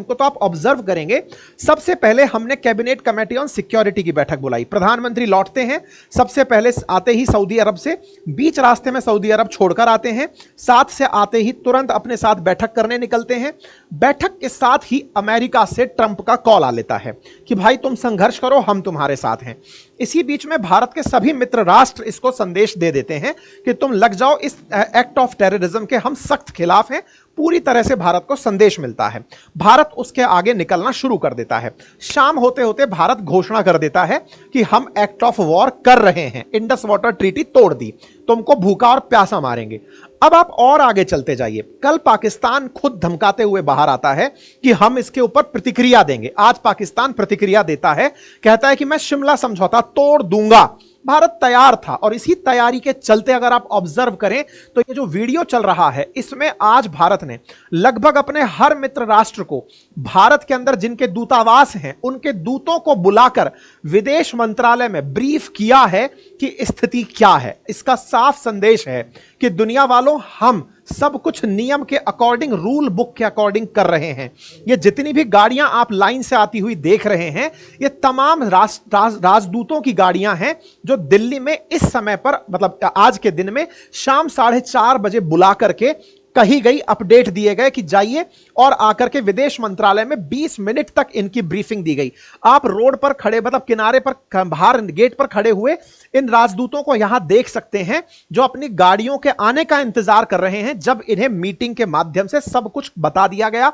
को तो आप ऑब्जर्व करेंगे, सबसे पहले हमने कैबिनेट कमेटी ऑन सिक्योरिटी की बैठक बुलाई। प्रधानमंत्री लौटते हैं, सबसे पहले आते ही सऊदी अरब से, बीच रास्ते में सऊदी अरब छोड़कर आते हैं, साथ से आते ही तुरंत अपने साथ बैठक करने निकलते हैं। बैठक के साथ ही अमेरिका से ट्रंप का कॉल आ लेता है कि भाई तुम संघर्ष करो, हम तुम्हारे साथ हैं। इसी बीच में भारत के सभी मित्र राष्ट्र इसको संदेश दे देते हैं कि तुम लग जाओ, इस एक्ट ऑफ टेररिज्म के हम सख्त खिलाफ हैं। पूरी तरह से भारत को संदेश मिलता है, भारत उसके आगे निकलना शुरू कर देता है। शाम होते होते भारत घोषणा कर देता है कि हम एक्ट ऑफ वॉर कर रहे हैं, इंडस वाटर ट्रीटी तोड़ दी, तुमको भूखा और प्यासा मारेंगे। अब आप और आगे चलते जाइए, कल पाकिस्तान खुद धमकाते हुए बाहर आता है कि हम इसके ऊपर प्रतिक्रिया देंगे। आज पाकिस्तान प्रतिक्रिया देता है, कहता है कि मैं शिमला समझौता तोड़ दूंगा। भारत तैयार था और इसी तैयारी के चलते अगर आप ऑब्जर्व करें तो ये जो वीडियो चल रहा है, इसमें आज भारत ने लगभग अपने हर मित्र राष्ट्र को, भारत के अंदर जिनके दूतावास हैं उनके दूतों को बुलाकर विदेश मंत्रालय में ब्रीफ किया है कि स्थिति क्या है। इसका साफ संदेश है कि दुनिया वालों, हम सब कुछ नियम के अकॉर्डिंग, रूल बुक के अकॉर्डिंग कर रहे हैं। ये जितनी भी गाड़ियां आप लाइन से आती हुई देख रहे हैं, ये तमाम राजदूतों की गाड़ियां हैं जो दिल्ली में इस समय पर, मतलब आज के दिन में शाम 4:30 बजे बुला करके कही गई, अपडेट दिए गए कि जाइए, और आकर के विदेश मंत्रालय में 20 मिनट तक इनकी ब्रीफिंग दी गई। आप रोड पर खड़े, मतलब किनारे पर, बाहर गेट पर खड़े हुए इन राजदूतों को यहां देख सकते हैं जो अपनी गाड़ियों के आने का इंतजार कर रहे हैं, जब इन्हें मीटिंग के माध्यम से सब कुछ बता दिया गया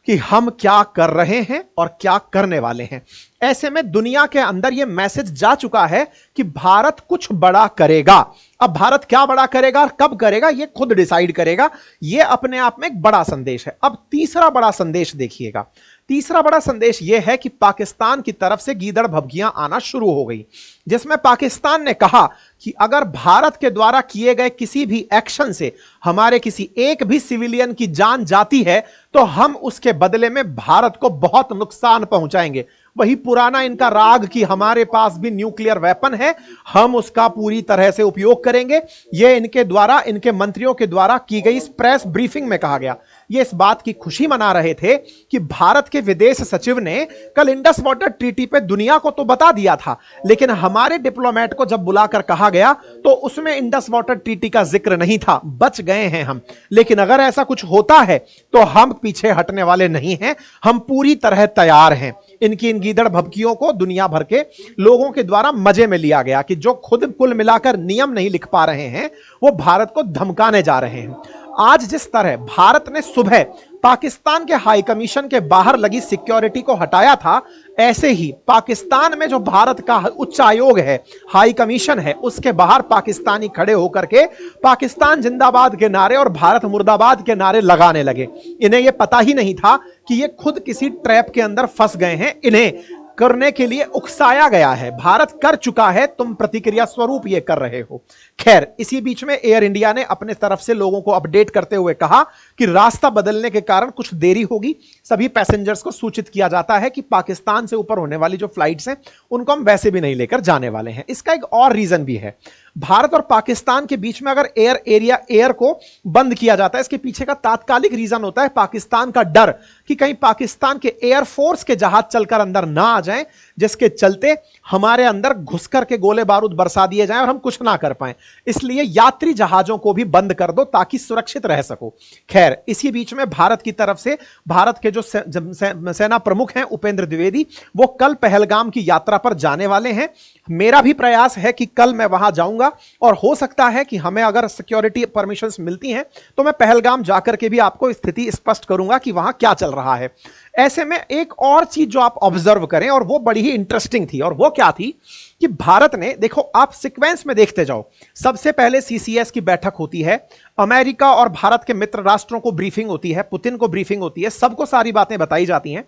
कि हम क्या कर रहे हैं और क्या करने वाले हैं। ऐसे में दुनिया के अंदर यह मैसेज जा चुका है कि भारत कुछ बड़ा करेगा। अब भारत क्या बड़ा करेगा और कब करेगा, यह खुद डिसाइड करेगा। यह अपने आप में एक बड़ा संदेश है। अब तीसरा बड़ा संदेश देखिएगा। तीसरा बड़ा संदेश यह है कि पाकिस्तान की तरफ से गीदड़ भभकियां आना शुरू हो गई, जिसमें पाकिस्तान ने कहा कि अगर भारत के द्वारा किए गए किसी भी एक्शन से हमारे किसी एक भी सिविलियन की जान जाती है तो हम उसके बदले में भारत को बहुत नुकसान पहुंचाएंगे। वही पुराना इनका राग कि हमारे पास भी न्यूक्लियर वेपन है, हम उसका पूरी तरह से उपयोग करेंगे। यह इनके द्वारा, इनके मंत्रियों के द्वारा की गई इस प्रेस ब्रीफिंग में कहा गया। ये इस बात की खुशी मना रहे थे कि भारत के विदेश सचिव ने कल इंडस वाटर ट्रीटी पे दुनिया को तो बता दिया था, लेकिन हमारे डिप्लोमेट को जब बुलाकर कहा गया तो उसमें इंडस वाटर ट्रीटी का जिक्र नहीं था। बच गए हैं हम, लेकिन अगर ऐसा कुछ होता है तो हम पीछे हटने वाले नहीं हैं, हम पूरी तरह तैयार हैं। इनकी इन गीदड़ भभकियों को दुनिया भर के लोगों के द्वारा मजे में लिया गया कि जो खुद कुल मिलाकर नियम नहीं लिख पा रहे हैं, वो भारत को धमकाने जा रहे हैं। आज जिस तरह भारत ने सुबह पाकिस्तान के हाई कमीशन के बाहर लगी सिक्योरिटी को हटाया था, ऐसे ही पाकिस्तान में जो भारत का उच्च आयोग है, हाई कमीशन है, उसके बाहर पाकिस्तानी खड़े होकर के पाकिस्तान जिंदाबाद के नारे और भारत मुर्दाबाद के नारे लगाने लगे। इन्हें यह पता ही नहीं था कि ये खुद किसी ट्रैप के अंदर फंस गए हैं, इन्हें करने के लिए उकसाया गया है। भारत कर चुका है, तुम प्रतिक्रिया स्वरूप ये कर रहे हो। खैर, इसी बीच में एयर इंडिया ने अपने तरफ से लोगों को अपडेट करते हुए कहा कि रास्ता बदलने के कारण कुछ देरी होगी। सभी पैसेंजर्स को सूचित किया जाता है कि पाकिस्तान से ऊपर होने वाली जो फ्लाइट्स हैं उनको हम वैसे भी नहीं लेकर जाने वाले हैं। इसका एक और रीजन भी है, भारत और पाकिस्तान के बीच में अगर एयर को बंद किया जाता है, इसके पीछे का तात्कालिक रीजन होता है पाकिस्तान का डर कि कहीं पाकिस्तान के एयरफोर्स के जहाज चलकर अंदर ना आ जाएं, जिसके चलते हमारे अंदर घुस करके गोले बारूद बरसा दिए जाएं और हम कुछ ना कर पाएं। इसलिए यात्री जहाजों को भी बंद कर दो ताकि सुरक्षित रह सको। खैर, इसी बीच में भारत की तरफ से भारत के जो सेना प्रमुख हैं उपेंद्र द्विवेदी, वो कल पहलगाम की यात्रा पर जाने वाले हैं। मेरा भी प्रयास है कि कल मैं वहां जाऊंगा और हो सकता है कि हमें अगर सिक्योरिटी परमिशंस मिलती हैं तो मैं पहलगाम जाकर के भी आपको स्थिति स्पष्ट करूंगा कि वहां क्या चल रहा है। ऐसे में एक और चीज जो आप ऑब्जर्व करें और वो बड़ी ही इंटरेस्टिंग थी, और वो क्या थी कि भारत ने, देखो आप सीक्वेंस में देखते जाओ, सबसे पहले सीसीएस की बैठक होती है, अमेरिका और भारत के मित्र राष्ट्रों को ब्रीफिंग होती है, पुतिन को ब्रीफिंग होती है, सबको सारी बातें बताई जाती हैं।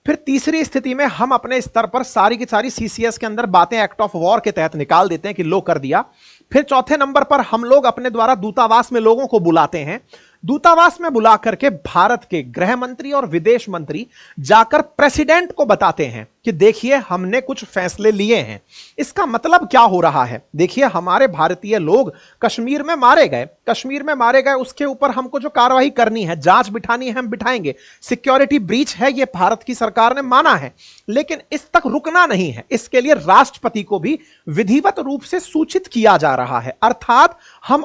फिर तीसरी स्थिति में हम अपने स्तर पर सारी की सारी सीसीएस के अंदर बातें एक्ट ऑफ वॉर के तहत निकाल देते हैं कि लो कर दिया। फिर चौथे नंबर पर हम लोग अपने द्वारा दूतावास में लोगों को बुलाते हैं। दूतावास में बुला करके भारत के गृह मंत्री और विदेश मंत्री जाकर प्रेसिडेंट को बताते हैं कि देखिए हमने कुछ फैसले लिए हैं। इसका मतलब क्या हो रहा है? देखिए हमारे भारतीय लोग कश्मीर में मारे गए, उसके ऊपर हमको जो कार्रवाई करनी है, जांच बिठानी है, हम बिठाएंगे। सिक्योरिटी ब्रीच है, यह भारत की सरकार ने माना है, लेकिन इस तक रुकना नहीं है। इसके लिए राष्ट्रपति को भी विधिवत रूप से सूचित किया जा रहा है। अर्थात हम